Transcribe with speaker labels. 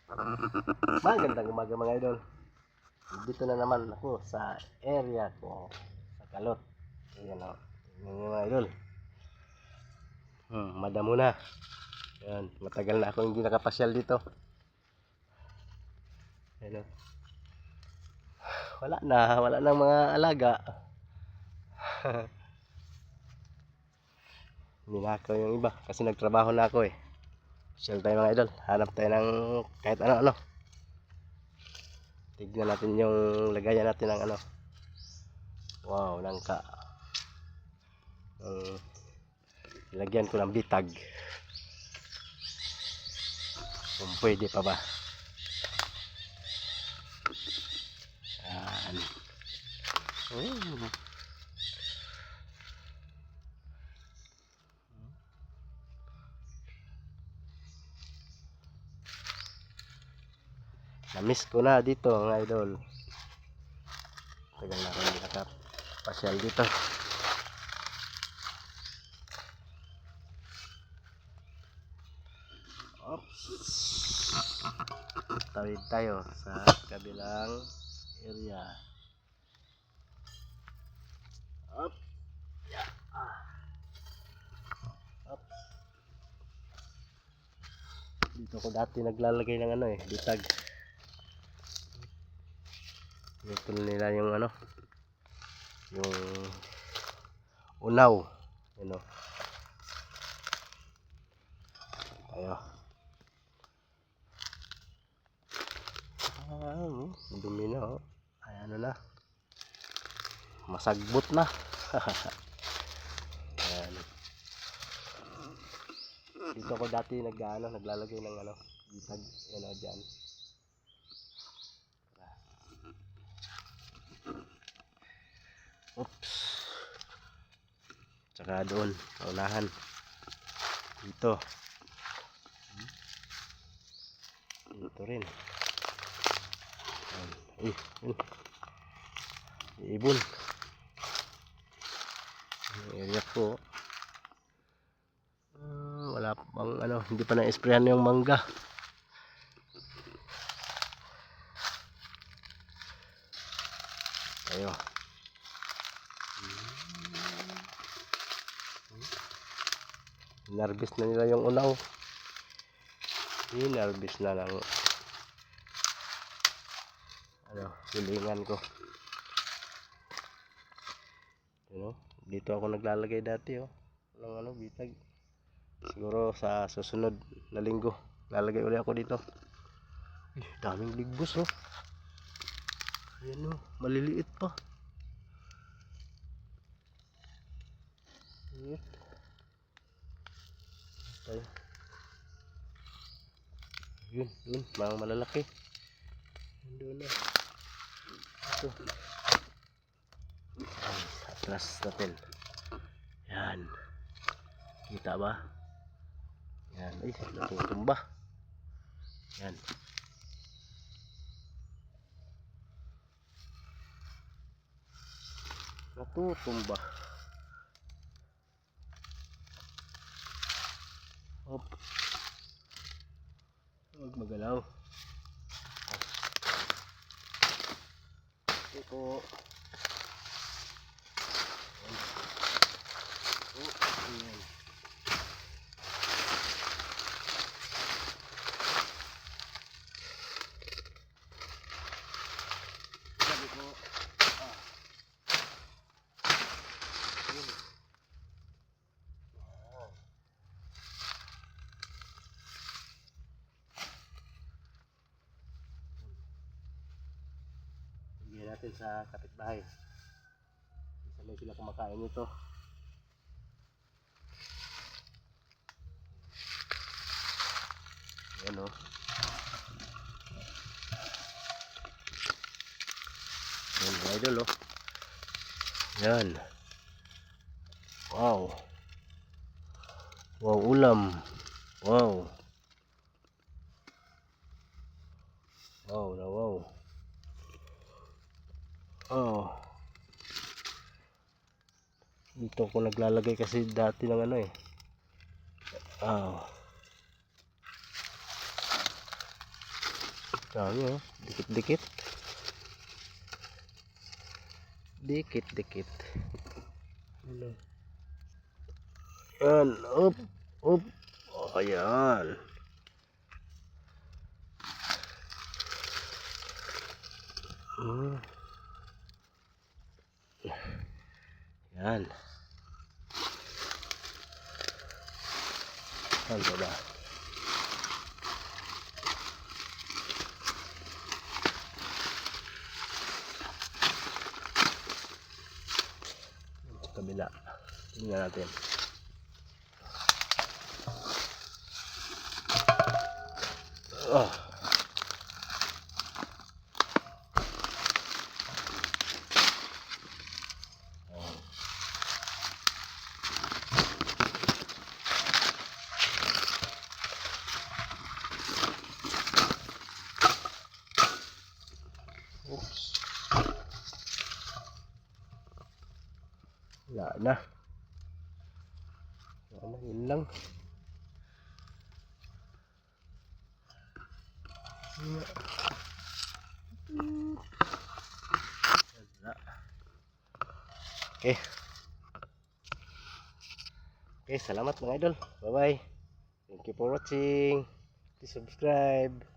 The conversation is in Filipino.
Speaker 1: Magandang umaga mga idol. Dito na naman ako sa area ko sa Kalot. Ayan o. Tingnan mga idol. Madamo na. Ayan, matagal na ako hindi nakapasyal dito. Ayan o. Wala na mga alaga. Hindi na ako yung iba kasi nagtrabaho na ako eh. Pasyal tayo mga idol. Hanap tayo ng kahit ano-ano. Tignan natin yung lagayan natin ng ano. Wow, nangka. Lagyan ko ng bitag. Kung pwede pa ba. Yan. Na-miss ko na dito mga idol. Tagal na ako hindi nakapasyal dito. Oops. Tawid tayo sa kabilang area. Up. Yeah. Up. Dito ko dati naglalagay ng ano eh, bitag. Dito nila yung ano, yung unaw, you know. Ayo. Dumi na oh. Ay ano na. Masagbot na. Ayan. Dito ko dati naglalagay ng ano, bitag, ano diyan. Oops. Tsaka doon, unahan. Dito. Dito rin. Ibon. Area ko. Wala pang ano, hindi pa na-sprayan yung mangga. Ayo. Narbis na nila yung unaw. Narbis na lang ano, silingan ko. You know, dito ako naglalagay dati oh, ng ano, bitag. Siguro sa susunod na linggo lalagay ulit ako dito. Daming ligbos oh. Ayan oh, maliliit pa. Yun, mga malalaki. Doon na. Ito. Atras natin. Yan. Kita ba? Yan. Ay, natutumba. Yan. Natutumba. Hop. Huwag magalaw. Ito. Ayan. Sabi ko. Bigyan natin sa kapitbahay. Sanay sila kumakain nito. Ayan o. Ayan mga idol o. Ayan. Wow. Wow ulam. Wow. Wow na wow. Oh. Dito ko naglalagay kasi dati ng ano eh. Oh. Dami oh. Dikit-dikit. Dikit-dikit. Yan. Up. Up. Oh, ayan. Yan. Ano ba? Sa kabila. Tingnan natin. Oh. Oops. Wala na. Wala na, yun lang. Okay. Okay, salamat mga idol. Bye-bye. Thank you for watching. Please subscribe.